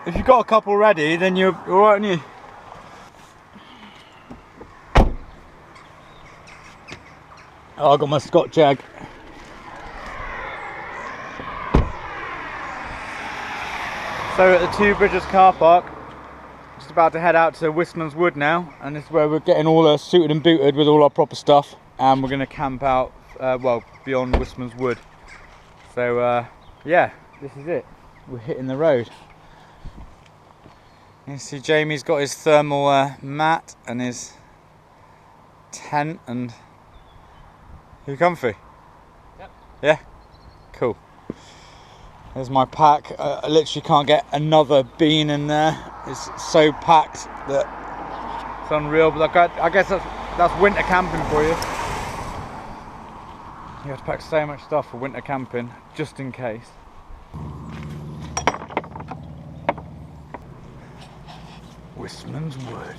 if you've got a couple ready, then you're alright, aren't you? Oh, I got my Scott Jag. So at the Two Bridges car park, just about to head out to Wistman's Wood now, and this is where we're getting all suited and booted with all our proper stuff, and we're going to camp out, well, beyond Wistman's Wood. So yeah, this is it. We're hitting the road. You can see Jamie's got his thermal mat and his tent, and you comfy? Yep. Yeah? Cool. There's my pack. I literally can't get another bean in there. It's so packed that it's unreal, but I guess that's winter camping for you. You have to pack so much stuff for winter camping, just in case. Wistman's Wood.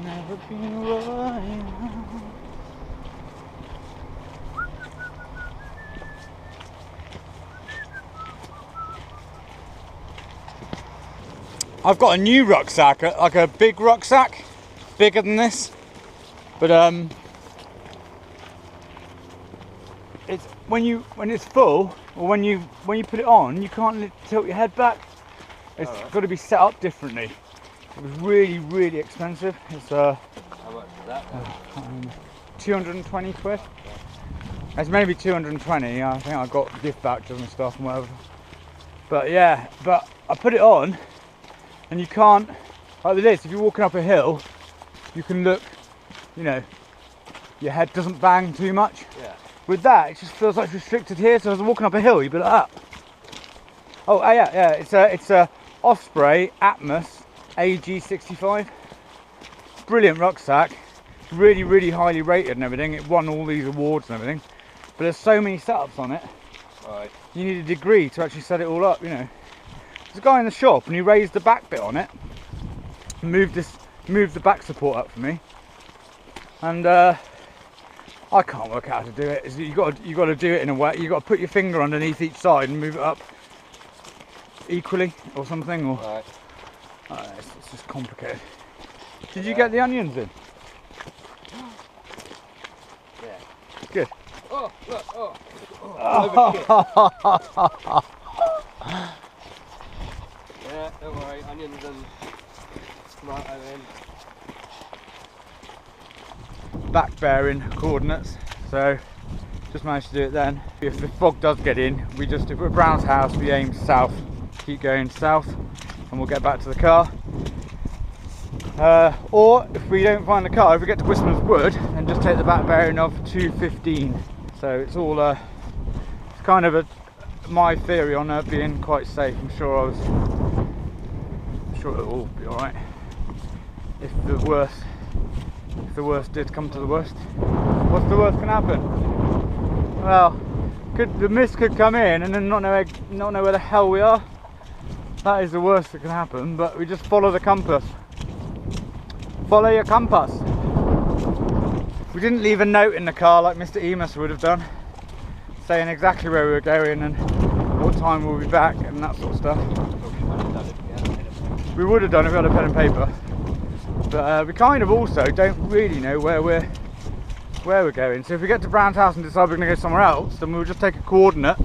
Never been right. I've got a new rucksack, like a big rucksack, bigger than this, but it's when it's full, or when you put it on, you can't tilt your head back. It's got to be set up differently. It was really expensive. It's how much is that? 220 quid. It's maybe 220. I think I got gift vouchers and stuff and whatever. But yeah, but I put it on, and you can't, like this, if you're walking up a hill, you can look, you know, your head doesn't bang too much. Yeah. With that, it just feels like it's restricted here, so as I'm walking up a hill, you'd be like that. Oh, yeah, it's a Osprey Atmos AG65. Brilliant rucksack, really highly rated and everything. It won all these awards and everything, but there's so many setups on it. Right. You need a degree to actually set it all up, you know. There's a guy in the shop and he raised the back bit on it, moved the back support up for me, and I can't work out how to do it. You got to do it in a way. You got to put your finger underneath each side and move it up equally or something. Or Right. it's just complicated. Did you get the onions in? Yeah. Good. Oh, look, oh. Yeah, don't worry, onions and tomato in. Back bearing coordinates, so just managed to do it then. If the fog does get in, if we're at Brown's house, we aim south, keep going south, and we'll get back to the car. Or if we don't find the car, if we get to Wistman's Wood, then just take the back bearing of 215. So it's all it's kind of my theory on being quite safe. I'm sure it'll all be alright. If the worst did come to the worst, what's the worst can happen? Well, the mist could come in and then not know where the hell we are. That is the worst that can happen, but we just follow the compass. Follow your compass. We didn't leave a note in the car like Mr. Emus would have done, saying exactly where we were going and what time we'll be back and that sort of stuff. We would have done if we had a pen and paper, but we kind of also don't really know where we're going. So if we get to Brown's house and decide we're going to go somewhere else, then we'll just take a coordinate,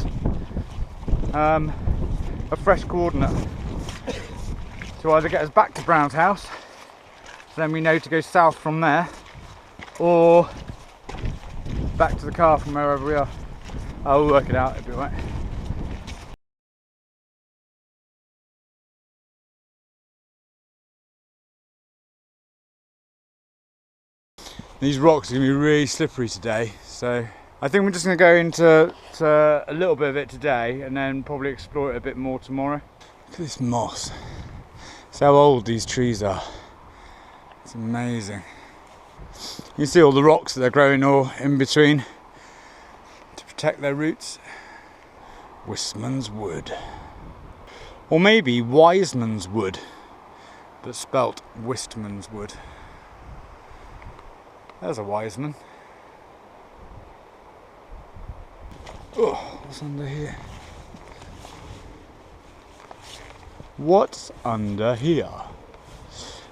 a fresh coordinate, to either get us back to Brown's house, so then we know to go south from there, or back to the car from wherever we are. I'll work it out, it'll be alright. These rocks are going to be really slippery today, so I think we're just going to go into a little bit of it today and then probably explore it a bit more tomorrow. Look at this moss. See how old these trees are. It's amazing. You can see all the rocks that they're growing all in between to protect their roots. Wistman's Wood. Or maybe Wiseman's Wood, but spelt Wistman's Wood. There's a Wiseman. Oh, what's under here? What's under here?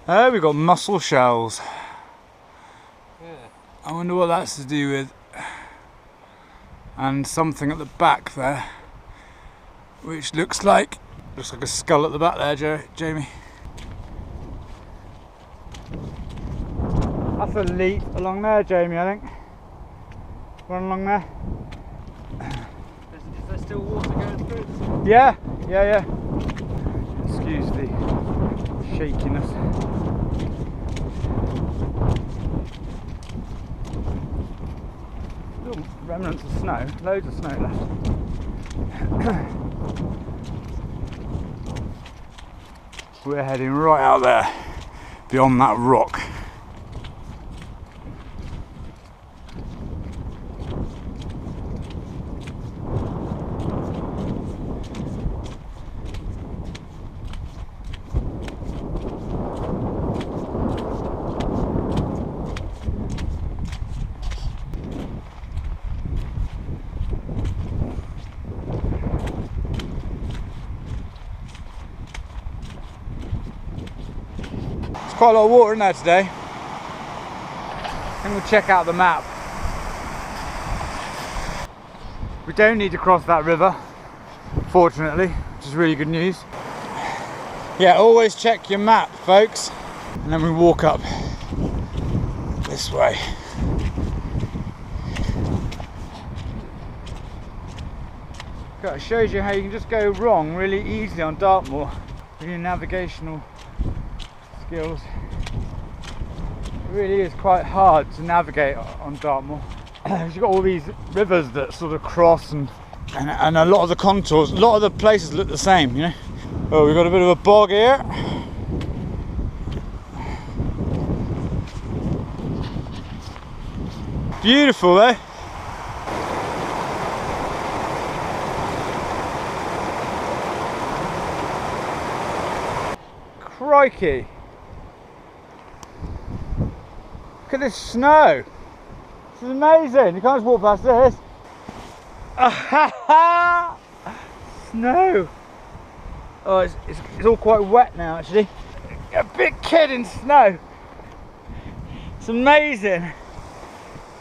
Oh, we've got mussel shells. Yeah. I wonder what that's to do with. And something at the back there, which looks like a skull at the back there, Jamie. That's a leap along there, Jamie, I think. Run along there. Is there still water going through? Yeah. Excuse the shakiness. Little remnants of snow, loads of snow left. We're heading right out there, beyond that rock. Quite a lot of water in there today. I think we'll check out the map. We don't need to cross that river, fortunately, which is really good news. Yeah, always check your map, folks. And then we walk up this way. It shows you how you can just go wrong really easily on Dartmoor with your navigational skills. It really is quite hard to navigate on Dartmoor. You've got all these rivers that sort of cross and a lot of the contours, a lot of the places look the same, you know. Oh, we've got a bit of a bog here. Beautiful, eh? Crikey! Look at this snow. This is amazing. You can't just walk past this. Snow. Oh, it's all quite wet now, actually. A big kid in snow. It's amazing.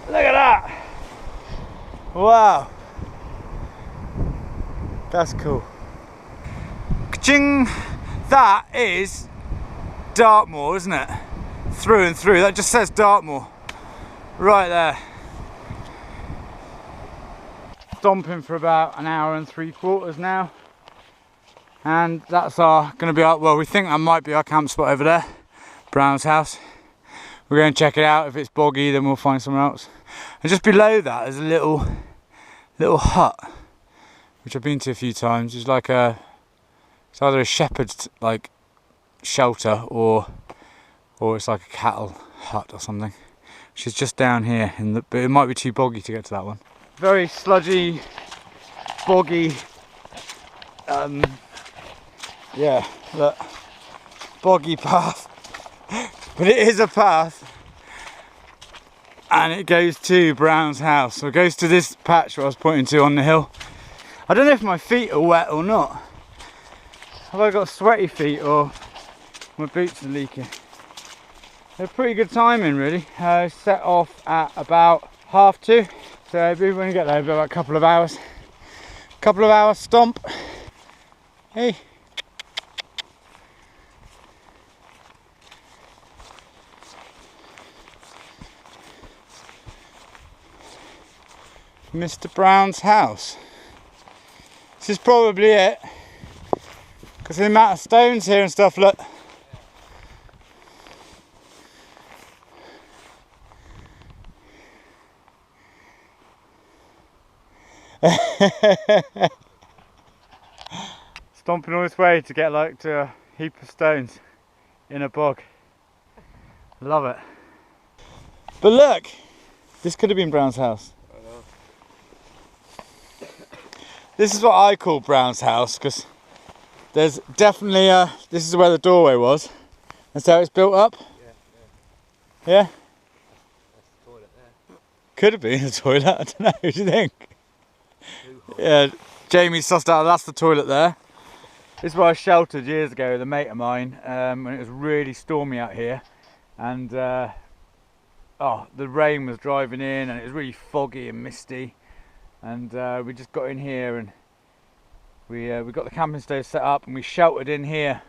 Look at that. Wow. That's cool. Ka-ching! That is Dartmoor, isn't it? Through and through. That just says Dartmoor. Right there. Stomping for about an hour and 3/4 now. And that's going to be our, well, we think that might be our camp spot over there. Brown's house. We're going to check it out. If it's boggy, then we'll find somewhere else. And just below that is a little hut, which I've been to a few times. It's like it's either a shepherd's like shelter or it's like a cattle hut or something. Which is just down here, but it might be too boggy to get to that one. Very sludgy, boggy. Yeah, look, boggy path. But it is a path, and it goes to Brown's house. So it goes to this patch what I was pointing to on the hill. I don't know if my feet are wet or not. Have I got sweaty feet or my boots are leaking? They're pretty good timing, really. Set off at about 1:30. So when we get there, about a couple of hours. Couple of hours stomp. Hey. Mr. Brown's house. This is probably it, because the amount of stones here and stuff, look. Stomping all this way to get like to a heap of stones in a bog. Love it. But look, this could have been Brown's house. This is what I call Brown's house, because there's definitely this is where the doorway was. That's how it's built up? Yeah? That's the toilet there. Could have been a toilet, I don't know, what do you think? Yeah, Jamie sussed out that's the toilet there. This is where I sheltered years ago with a mate of mine when it was really stormy out here, and oh, the rain was driving in and it was really foggy and misty, and we just got in here and we got the camping stove set up and we sheltered in here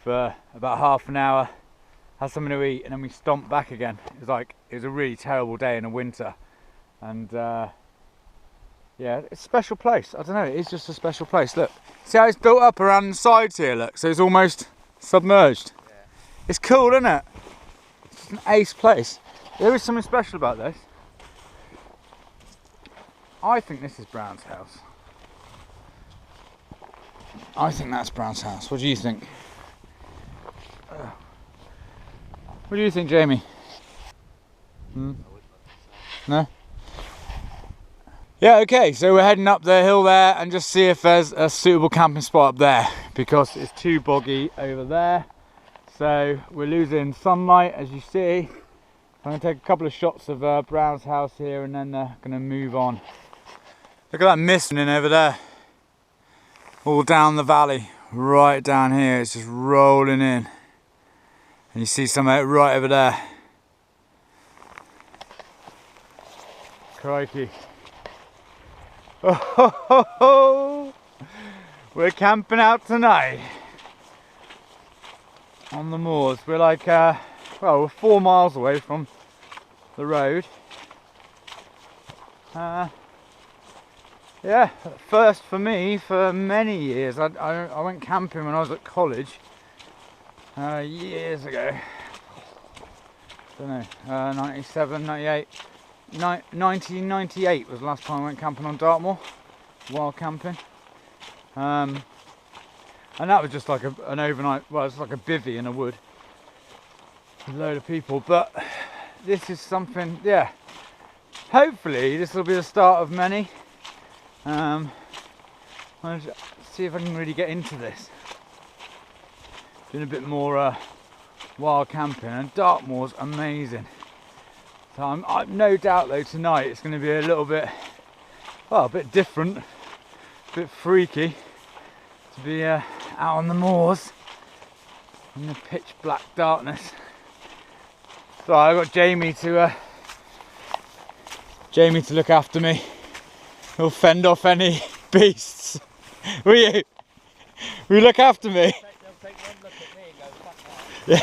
for about half an hour, had something to eat, and then we stomped back again. It was a really terrible day in the winter, and yeah, it's a special place. I don't know, it is just a special place. Look, see how it's built up around the sides here, look, so it's almost submerged. Yeah. It's cool, isn't it? It's just an ace place. There is something special about this. I think this is Brown's house. I think that's Brown's house. What do you think? What do you think, Jamie? No? Yeah, okay, so we're heading up the hill there and just see if there's a suitable camping spot up there, because it's too boggy over there. So we're losing sunlight, as you see. I'm going to take a couple of shots of Brown's house here and then going to move on. Look at that mist in over there. All down the valley, right down here, it's just rolling in. And you see some out right over there. Crikey. Oh, ho, ho, ho. We're camping out tonight on the moors. We're like, well, we're 4 miles away from the road. Yeah, first for me for many years. I went camping when I was at college years ago. I don't know, 97, 98. 1998 was the last time I went camping on Dartmoor, wild camping, and that was just like an overnight, well, it's like a bivvy in a wood with a load of people. But this is something, yeah, hopefully this will be the start of many. I'll see if I can really get into this, doing a bit more wild camping, and Dartmoor's amazing. So I've no doubt though tonight it's going to be a little bit, well, a bit different, a bit freaky to be out on the moors in the pitch black darkness. So I got Jamie to look after me. He'll fend off any beasts. Will you? Will you look after me? They'll take one look at me and go, fuck that. Yeah.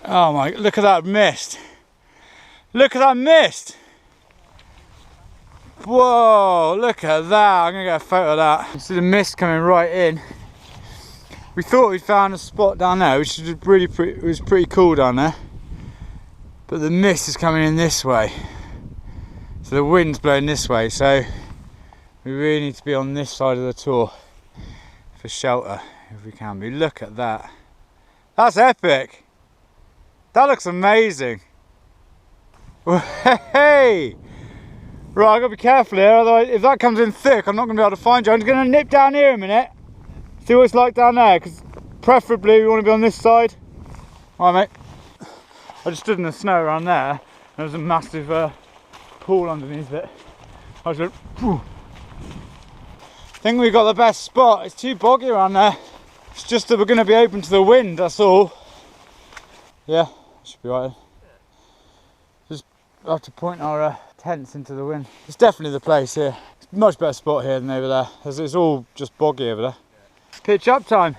Oh my! Look at that mist. Look at that mist! Whoa, look at that. I'm going to get a photo of that. You see the mist coming right in. We thought we'd found a spot down there, which was pretty cool down there. But the mist is coming in this way. So the wind's blowing this way, so we really need to be on this side of the tour for shelter, if we can be. Look at that. That's epic. That looks amazing. Hey! Right, I've got to be careful here, otherwise if that comes in thick I'm not going to be able to find you. I'm just going to nip down here a minute, see what it's like down there, because preferably we want to be on this side. Alright mate. I just stood in the snow around there, there was a massive pool underneath it. I was like, phew. I think we got the best spot. It's too boggy around there. It's just that we're going to be open to the wind, that's all. Yeah, should be right. We'll have to point our tents into the wind. It's definitely the place here. It's a much better spot here than over there. It's all just boggy over there. Yeah. Pitch up time.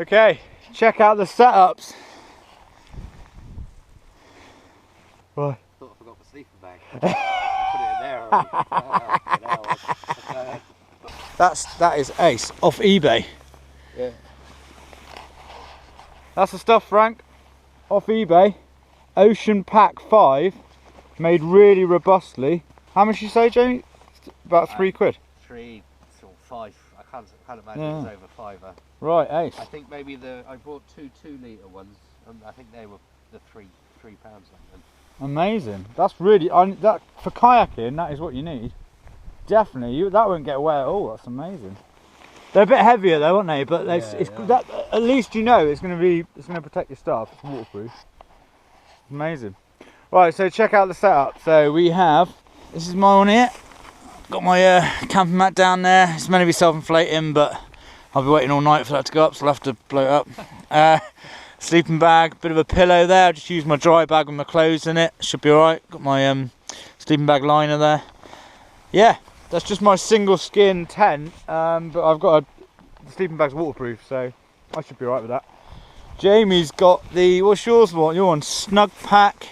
Okay, check out the setups. What? I thought I forgot my sleeping bag. I put it in there already. That is ace, off eBay. Yeah. That's the stuff, Frank, off eBay. Ocean Pack 5, made really robustly. How much you say, Jamie? about £3. 3 or 5. I can't imagine Yeah. it's over £5. Right, ace. I think maybe I bought 2 2-litre ones, and I think they were the £3 something. Amazing. That's really that for kayaking. That is what you need. Definitely, that won't get away at all. That's amazing. They're a bit heavier though, aren't they? But that at least you know it's going to protect your stuff. It's waterproof. Amazing. Right, so check out the setup. So we have, this is my one here. Got my camping mat down there. It's meant to be self-inflating, but I'll be waiting all night for that to go up, so I'll have to blow it up. Sleeping bag, bit of a pillow there. I just use my dry bag with my clothes in it. Should be alright. Got my sleeping bag liner there. Yeah, that's just my single skin tent, but I've got the sleeping bag's waterproof, so I should be alright with that. Jamie's got the, what's yours? What your one? Snug Pack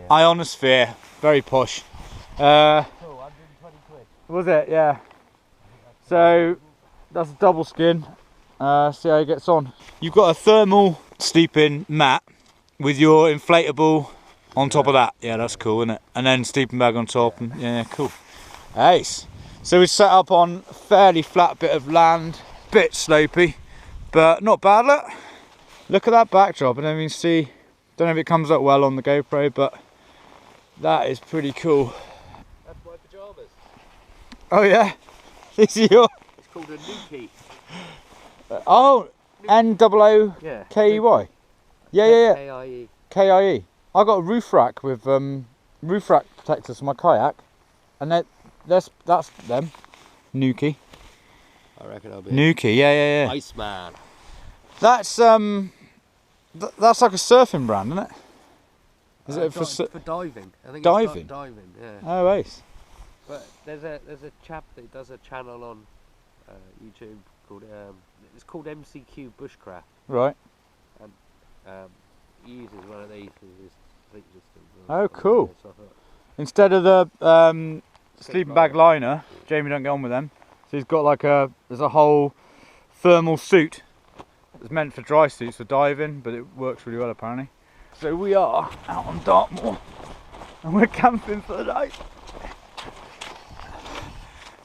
Ionosphere. Very posh. Cool, 120 quid. Was it? Yeah. So that's a double skin. See how it gets on. You've got a thermal sleeping mat with your inflatable on top of that. Yeah, that's cool, isn't it? And then sleeping bag on top. And yeah, cool. Ace. So we set up on a fairly flat bit of land, bit slopey, but not bad. Look at that backdrop. I don't even see. Don't know if it comes up well on the GoPro, but that is pretty cool. That's my pyjamas. Oh yeah, these are your. It's called a Nuki. Oh, N-O-O-K-E-Y. Yeah. Yeah. K-I-E. K-I-E. I got a roof rack with roof rack protectors for my kayak, and that's them. Nuki. I reckon I'll be Nuki. Yeah. Iceman. That's that's like a surfing brand, isn't it? Is it for diving? I think diving? It's diving, yeah. Oh, ace. But there's a chap that does a channel on YouTube called it's called MCQ Bushcraft. Right. He uses one of these for his sleep system. Oh, cool. Instead of the sleeping bag liner, Jamie don't get on with them. So he's got like there's a whole thermal suit. It's meant for dry suits for diving, but it works really well apparently. So we are out on Dartmoor and we're camping for the night.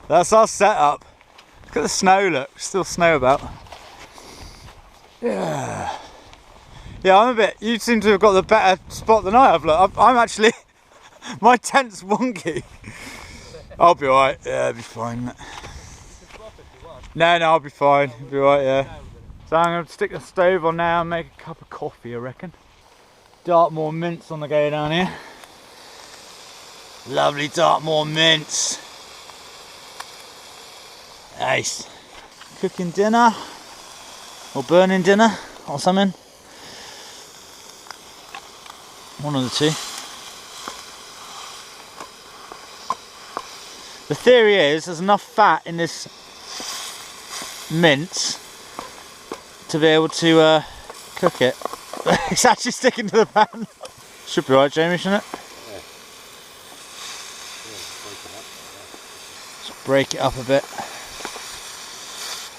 That's our setup. Look at the snow, look, still snow about. Yeah, you seem to have got the better spot than I have. Look, I'm actually, my tent's wonky. I'll be alright, yeah, I'll be fine. No, I'll be fine, I'll be alright, yeah. So I'm going to stick the stove on now and make a cup of coffee, I reckon. Dartmoor mints on the go down here. Lovely Dartmoor mints. Nice. Cooking dinner, or burning dinner, or something. One of the two. The theory is there's enough fat in this mince to be able to cook it. It's actually sticking to the pan. Should be right, Jamie, shouldn't it? Yeah. Just break it up a bit.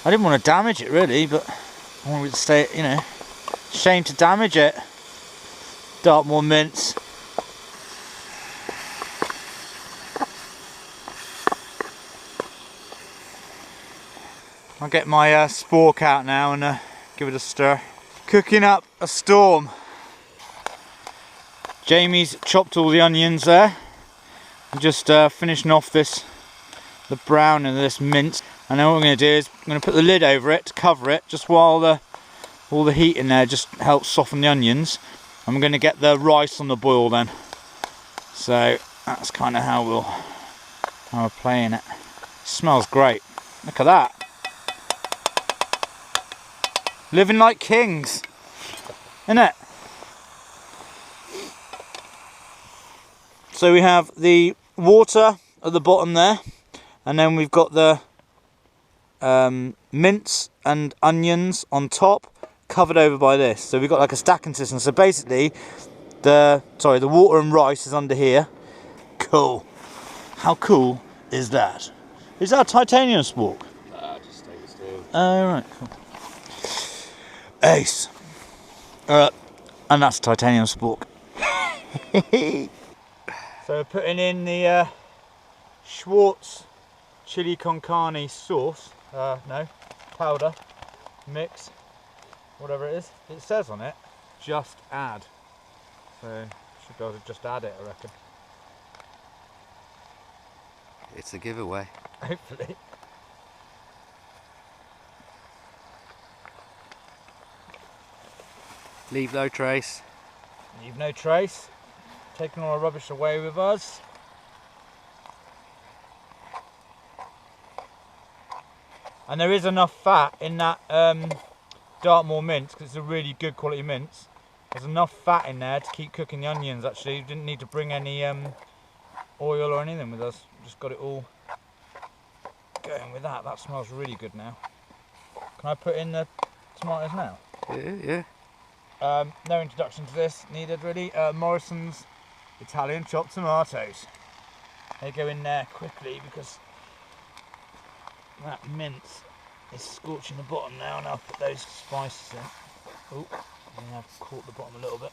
I didn't want to damage it really, but I wanted it to stay, you know, shame to damage it. Dartmoor mince. I'll get my spork out now and give it a stir. Cooking up a storm. Jamie's chopped all the onions there. I'm just finishing off the brown and this mince. And then what I'm going to do is I'm going to put the lid over it to cover it, just while all the heat in there just helps soften the onions. I'm going to get the rice on the boil then. So that's kind of how we're playing it. Smells great. Look at that. Living like kings, innit? So we have the water at the bottom there, and then we've got the mince and onions on top, covered over by this. So we've got like a stacking system. So basically, the water and rice is under here. Cool. How cool is that? Is that a titanium spork? Just stainless steel. Oh, right, cool. Ace. And that's titanium spork. So we're putting in the Schwartz chili con carne sauce, no, powder, mix, whatever it is. It says on it, just add. So, should be able to just add it, I reckon. It's a giveaway. Hopefully. Leave no trace. Leave no trace. Taking all our rubbish away with us. And there is enough fat in that Dartmoor mince, because it's a really good quality mince. There's enough fat in there to keep cooking the onions actually. You didn't need to bring any oil or anything with us. Just got it all going with that. That smells really good now. Can I put in the tomatoes now? Yeah. No introduction to this needed really. Morrison's Italian chopped tomatoes. They go in there quickly because that mince is scorching the bottom now, and I'll put those spices in. Oh, I think I've caught the bottom a little bit.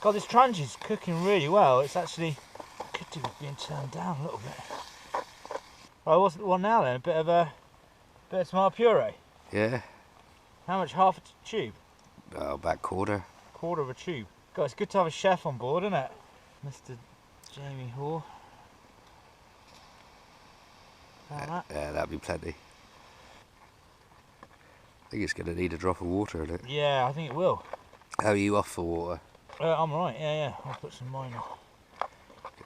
God, this trangy's cooking really well. It's actually could do with being turned down a little bit. Right, what's the one now then? A bit of tomato puree. Yeah. How much? Half a tube? Oh, about quarter. Quarter of a tube. God, it's good to have a chef on board, isn't it? Mr. Jamie Hoare. That. Yeah, that'd be plenty. I think it's going to need a drop of water in it. Yeah, I think it will. How are you off for water? I'm alright, yeah. I'll put some mine in. Yeah,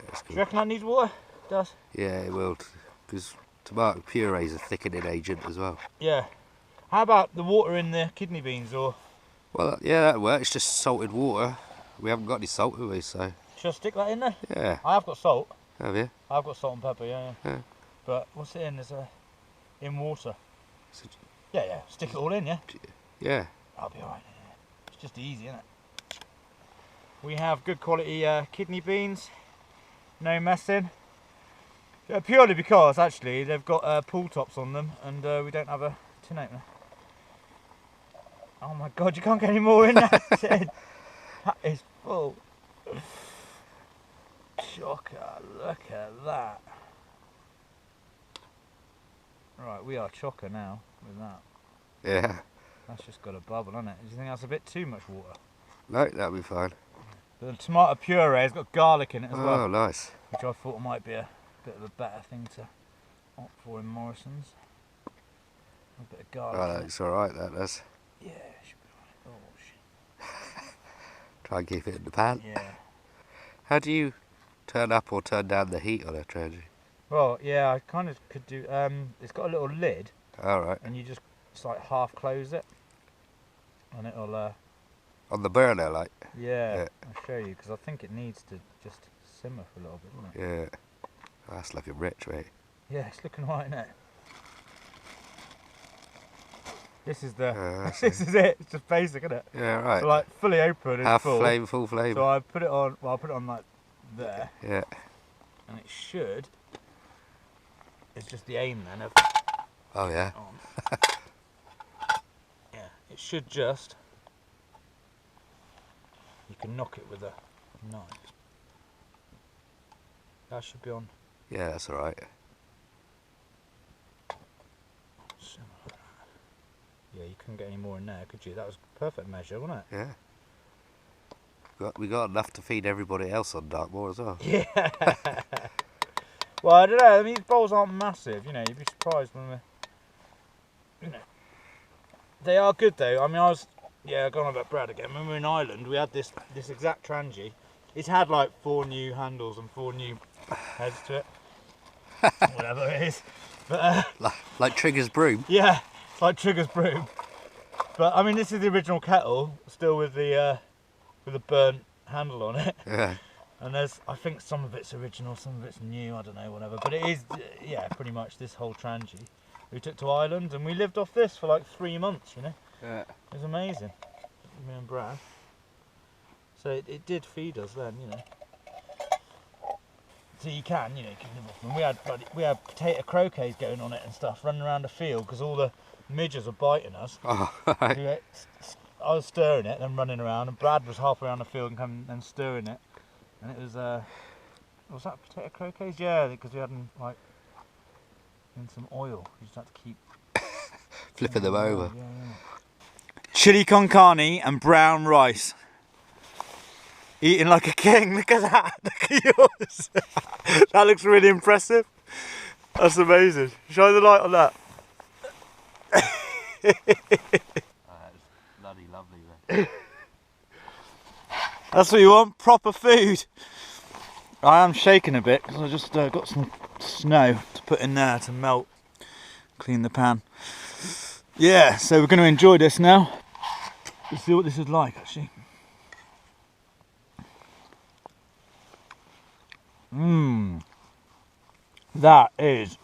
that's Do cool. you reckon that needs water? It does? Yeah, it will. Because tomato puree is a thickening agent as well. Yeah. How about the water in the kidney beans, or Well, yeah, that'll work. It's just salted water. We haven't got any salt, have we? So, should I stick that in there? yeah. I have got salt. Have you? I've got salt and pepper, yeah. Yeah. But what's it in? In water. So, Yeah. Stick it all in, yeah? yeah. I'll be alright. Yeah. It's just easy, isn't it? We have good quality kidney beans. No messing. Purely because, actually, they've got pull tops on them, and we don't have a tin opener. Oh my god, you can't get any more in that tin. That is full. Chocker, look at that. Right, we are chocker now with that. Yeah. That's just got a bubble, hasn't it? Do you think that's a bit too much water? No, that'll be fine. The tomato puree has got garlic in it as Oh, well, nice. which I thought might be a bit of a better thing to opt for in Morrison's. A bit of garlic. Oh, in it. that's alright, that does. Yeah, it should be alright. Oh shit. Try and keep it in the pan. Yeah. How do you turn up or turn down the heat on a trangy? Well, yeah, I kind of could do. It's got a little lid, Alright. and you just like half close it, and it'll. On the burner, like? Yeah, I'll show you because I think it needs to just simmer for a little bit, doesn't it? Yeah. Oh, that's looking rich, mate. Yeah, it's looking right, isn't it? This is the. that's this is it. It's just basic, isn't it? Yeah, right. So like fully open is Half full. flame, full flame. So I put it on. Well, I put it on like there, Yeah. and it should. It's just the aim then of Oh, yeah. on. Yeah, it should just. You can knock it with a knife. That should be on. Yeah, that's alright. Something like that. Yeah, you couldn't get any more in there, could you? That was perfect measure, wasn't it? Yeah. We got enough to feed everybody else on Dartmoor as well. Yeah. Well, I don't know. I mean, these bowls aren't massive. You know, you'd be surprised when they are good though. I mean, going on about Brad again. When we were in Ireland, we had this exact trangy. It's had like 4 new handles and 4 new heads to it. Whatever it is. But Like Trigger's broom. yeah, it's like Trigger's broom. But I mean, this is the original kettle, still with the burnt handle on it. Yeah. And I think some of it's original, some of it's new, I don't know, whatever. But it is, yeah, pretty much this whole trangy. We took to Ireland and we lived off this for like 3 months, you know. Yeah. It was amazing. Me and Brad. So it did feed us then, you know. So you can live off them. We had potato croquets going on it and stuff, running around the field because all the midges were biting us. Oh, right. I was stirring it and running around, and Brad was halfway around the field and coming and stirring it. And it was that potato croquets? Yeah, because we had them like in some oil. You just have to keep Flipping them over. Yeah. Chili con carne and brown rice. Eating like a king. Look at that. Look at yours. That looks really impressive. That's amazing. Shine the light on that. That's bloody lovely there. That's what you want, proper food. I am shaking a bit because I just got some snow to put in there to melt, clean the pan. Yeah, so we're going to enjoy this now. Let's see what this is like actually. That is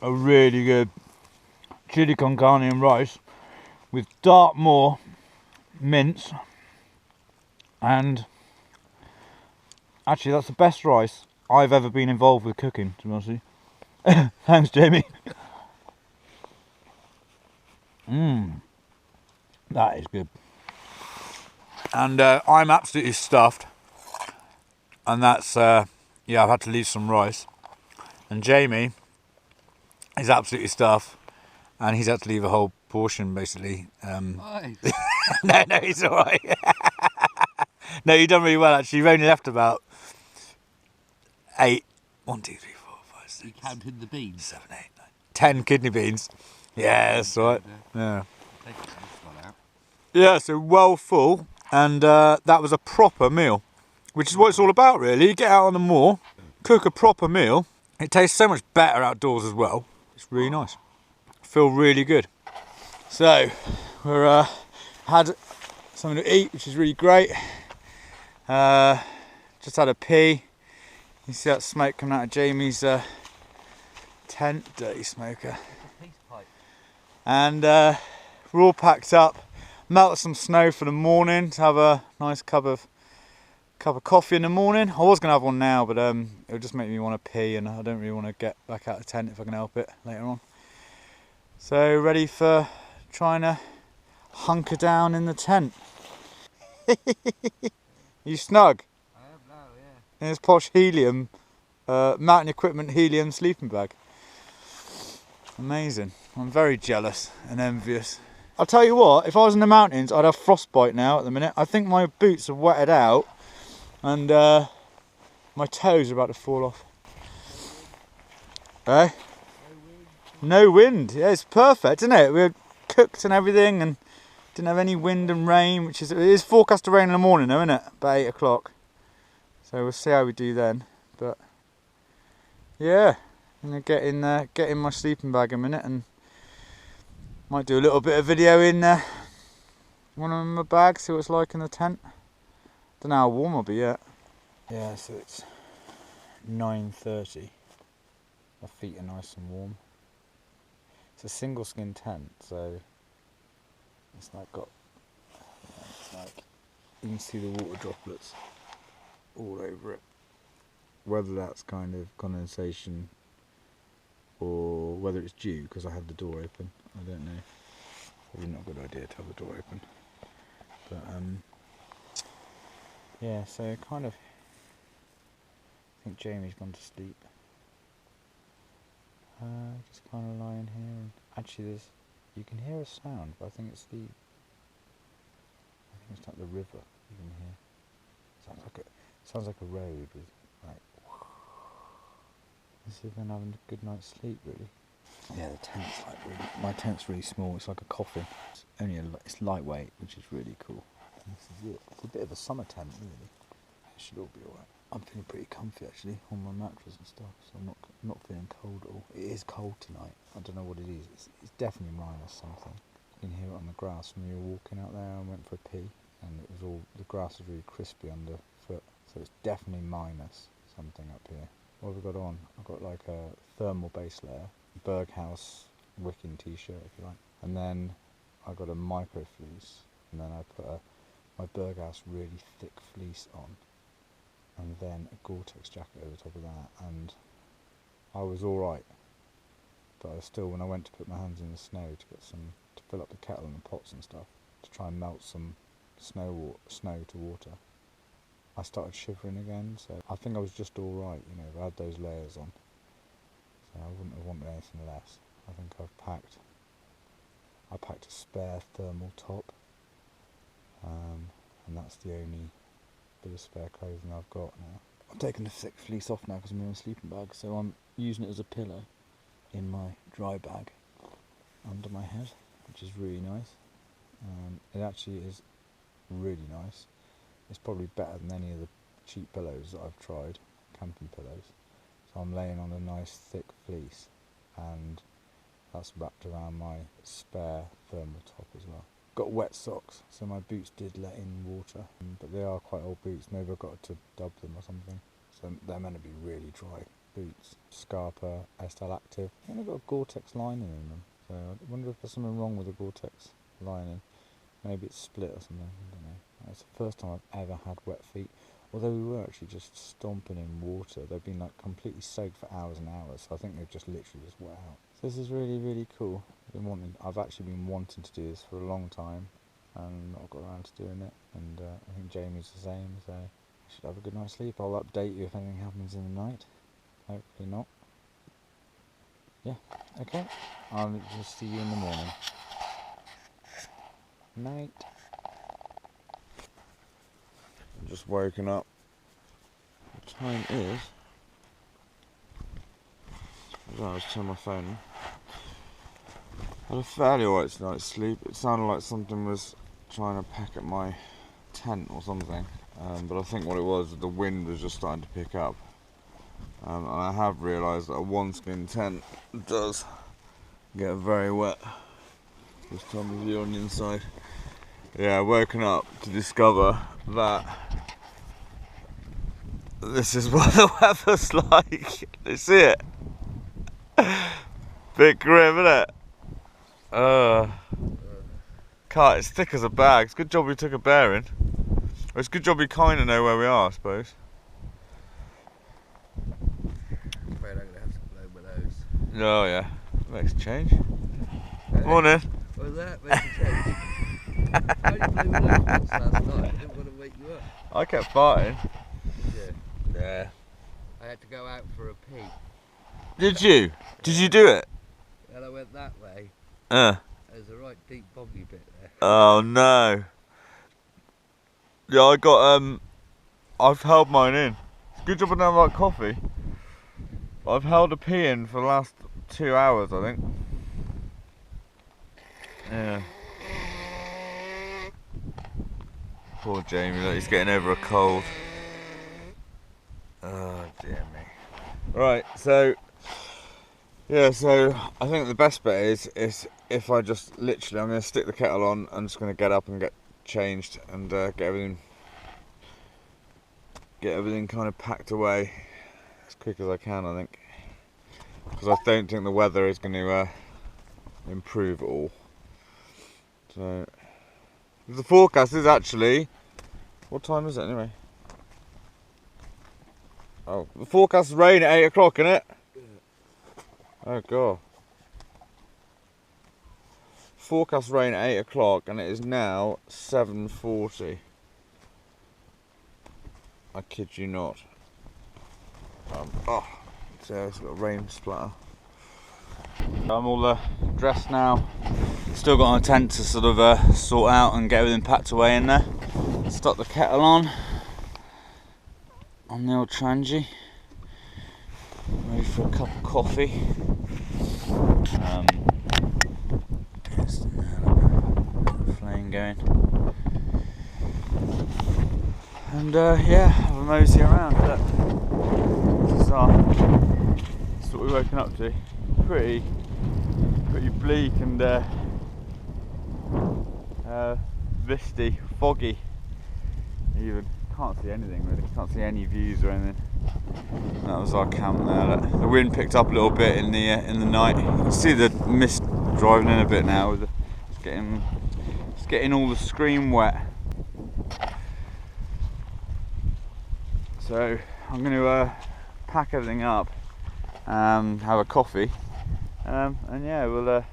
a really good chili con carne and rice with Dartmoor mince, and actually that's the best rice I've ever been involved with cooking, to be honest with you. Thanks, Jamie. That is good. And I'm absolutely stuffed, and that's yeah, I've had to leave some rice, and Jamie is absolutely stuffed, and he's had to leave a whole portion basically. Nice. No, he's alright. No, you've done really well actually. You've only left about 8, 1, 2, 3, 4, 5, 6. You counted the beans? 7, 8, 9, 10 kidney beans. Yeah, that's right. Yeah. Yeah, so well full, and that was a proper meal, which is what it's all about really. You get out on the moor, cook a proper meal. It tastes so much better outdoors as well. It's really nice. I feel really good. So we're had something to eat, which is really great. Just had a pee. You see that smoke coming out of Jamie's tent, dirty smoker. Peace pipe. And we're all packed up. Melted some snow for the morning to have a nice cup of coffee in the morning. I was gonna have one now, but it would just make me want to pee, and I don't really want to get back out of the tent if I can help it later on. So ready for trying to hunker down in the tent. You snug? I am now, yeah. In this posh helium, mountain equipment helium sleeping bag. Amazing. I'm very jealous and envious. I'll tell you what, if I was in the mountains, I'd have frostbite now at the minute. I think my boots are wetted out, and my toes are about to fall off. Eh? No wind. Yeah, it's perfect, isn't it? We're cooked and everything, and didn't have any wind and rain, which is, it is forecast to rain in the morning though, isn't it? About 8 o'clock. So we'll see how we do then. But yeah, I'm gonna get in there, get in my sleeping bag in a minute, and might do a little bit of video in one of my bags, see what it's like in the tent. Don't know how warm I'll be yet. Yeah, so it's 9:30. My feet are nice and warm. It's a single skin tent, so it's like got, it's like you can see the water droplets all over it. Whether that's kind of condensation or whether it's dew because I have the door open, I don't know. Probably not a good idea to have the door open. But yeah, so kind of, I think Jamie's gone to sleep. Just kind of lying here, and actually you can hear a sound, but I think it's like the river you can hear. Sounds like a road with like. Let's see if I'm having a good night's sleep really. Yeah, the tent's like really, my tent's really small. It's like a coffin. It's only it's lightweight, which is really cool. And this is it. It's a bit of a summer tent really. It should all be alright. I'm feeling pretty comfy actually on my mattress and stuff, so I'm not feeling cold at all. It is cold tonight. I don't know what it is. It's definitely minus something. You can hear it on the grass when you were walking out there. I went for a pee, and it was all, the grass was really crispy underfoot, so it's definitely minus something up here. What have we got on? I've got like a thermal base layer, Berghaus wicking t-shirt if you like, and then I got a micro fleece, and then I put my Berghaus really thick fleece on, and then a Gore-Tex jacket over top of that, and I was alright. But I was still, when I went to put my hands in the snow to fill up the kettle and the pots and stuff, to try and melt some snow to water, I started shivering again, so I think I was just alright, you know, I had those layers on. So I wouldn't have wanted anything less. I think I packed a spare thermal top, and that's the only bit of spare clothing I've got now. I'm taking the thick fleece off now because I'm in a sleeping bag, so I'm using it as a pillow in my dry bag under my head, which is really nice. It actually is really nice. It's probably better than any of the cheap pillows that I've tried, camping pillows. So I'm laying on a nice thick fleece, and that's wrapped around my spare thermal top as well. Got wet socks, so my boots did let in water, but they are quite old boots. Maybe I got to dub them or something. So they're meant to be really dry boots. Scarpa Estelle Active. I think they've got a Gore-Tex lining in them. So I wonder if there's something wrong with the Gore-Tex lining. Maybe it's split or something, I don't know. It's the first time I've ever had wet feet. Although we were actually just stomping in water. They've been like completely soaked for hours and hours. So I think they've just literally just wet out. So this is really, really cool. I've actually been wanting to do this for a long time, and not got around to doing it. And I think Jamie's the same, so I should have a good night's sleep. I'll update you if anything happens in the night. Hopefully not. Yeah, okay. I'll just see you in the morning. Night. I'm just woken up. The time is... I was turning my phone on. I had a fairly alright night's sleep. It sounded like something was trying to peck at my tent or something. But I think what it was, the wind was just starting to pick up. And I have realised that a one-skin tent does get very wet this time of year on the inside. Yeah, woken up to discover that this is what the weather's like. You see it? Bit grim, isn't it? Can't, it's thick as a bag. It's a good job we took a bearing. It's a good job we kind of know where we are, I suppose. I'm afraid I'm going to have to blow my nose. Oh yeah, makes a change. Morning. What was that? Makes a change. How did you blow my nose once last night? I didn't want to wake you up. I kept farting. Yeah. Yeah. I had to go out for a pee. Did you? Did you do it? And I went that way. There's a right deep boggy bit there. Oh no. Yeah, I've held mine in. Good job I don't like coffee. I've held a pee in for the last 2 hours, I think. Yeah. Poor Jamie, look, he's getting over a cold. Oh dear me. Right, so yeah, so I think the best bet is if I just literally, I'm going to stick the kettle on. I'm just going to get up and get changed and get everything kind of packed away as quick as I can, I think, because I don't think the weather is going to improve at all. So the forecast is actually, what time is it anyway? Oh, the forecast is rain at 8 o'clock, isn't it? Oh god. Forecast rain at 8 o'clock and it is now 7:40. I kid you not. So it's got a rain splatter. I'm all dressed now. Still got my tent to sort of sort out and get everything packed away in there. Stuck the kettle on the old Trangie. Ready for a cup of coffee. Flame going. And yeah, have a mosey around. Look. This is what we're waking up to. Pretty bleak and misty, foggy. Even can't see anything really. Can't see any views or anything. That was our camp there. Look. The wind picked up a little bit in the night. You can see the mist driving in a bit now. It's getting all the screen wet. So I'm going to pack everything up and have a coffee, and yeah, we'll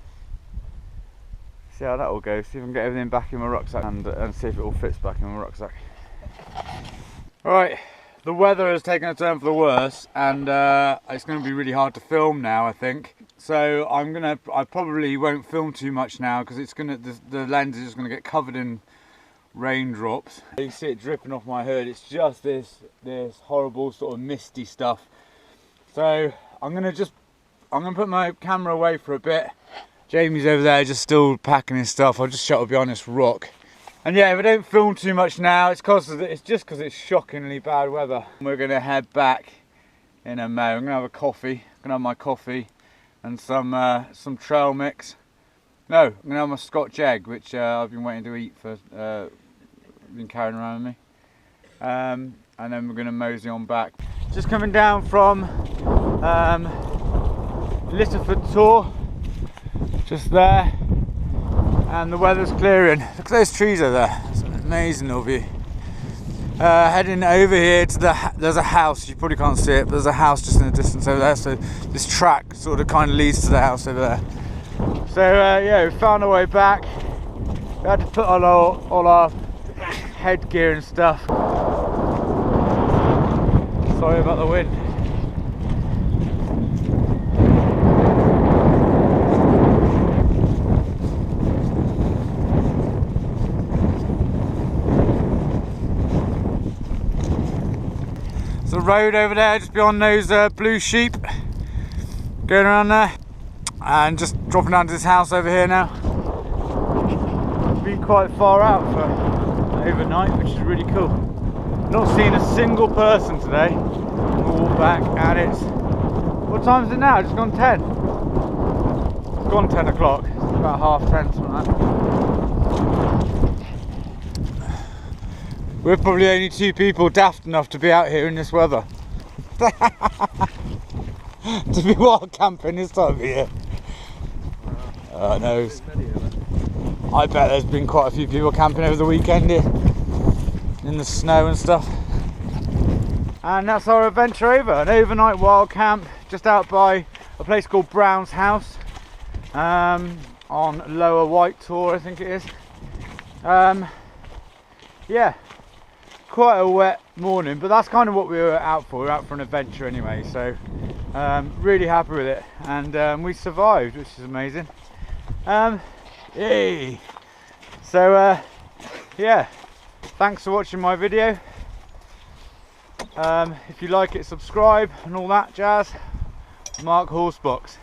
see how that all goes. See if I can get everything back in my rucksack and see if it all fits back in my rucksack. Alright, The weather has taken a turn for the worse, and it's going to be really hard to film now, I think. So I probably won't film too much now because the lens is just going to get covered in raindrops. You can see it dripping off my hood. It's just this horrible sort of misty stuff. So I'm gonna put my camera away for a bit. Jamie's over there just still packing his stuff. I'll just shut up behind this rock. And yeah, if I don't film too much now, it's just because it's shockingly bad weather. We're gonna head back in a mo. I'm gonna have a coffee. I'm gonna have my coffee and some trail mix. No, I'm gonna have my Scotch egg, which I've been waiting to eat for. Been carrying around with me. And then we're gonna mosey on back. Just coming down from Litterford Tor, just there. And the weather's clearing. Look at those trees over there. It's an amazing little view. Heading over here to there's a house. You probably can't see it, but there's a house just in the distance over there. So this track sort of kind of leads to the house over there. So yeah, we found our way back. We had to put on all our headgear and stuff. Sorry about the wind. The road over there just beyond those blue sheep, going around there and just dropping down to this house over here now. Been quite far out for overnight, which is really cool. Not seen a single person today. We'll walk back and it's, what time is it now? It's just gone 10. It's gone 10 o'clock. It's about 10:30, something like that. We're probably only two people daft enough to be out here in this weather. To be wild camping this time of year. No. I bet there's been quite a few people camping over the weekend here, in the snow and stuff. And that's our adventure over. An overnight wild camp just out by a place called Brown's House, on Lower White Tor, I think it is. Yeah. Quite a wet morning, but that's kind of what we were out for. We were out for an adventure anyway, so really happy with it, and we survived, which is amazing. Yay! So yeah, thanks for watching my video. If you like it, subscribe and all that jazz. Mark Horsebox.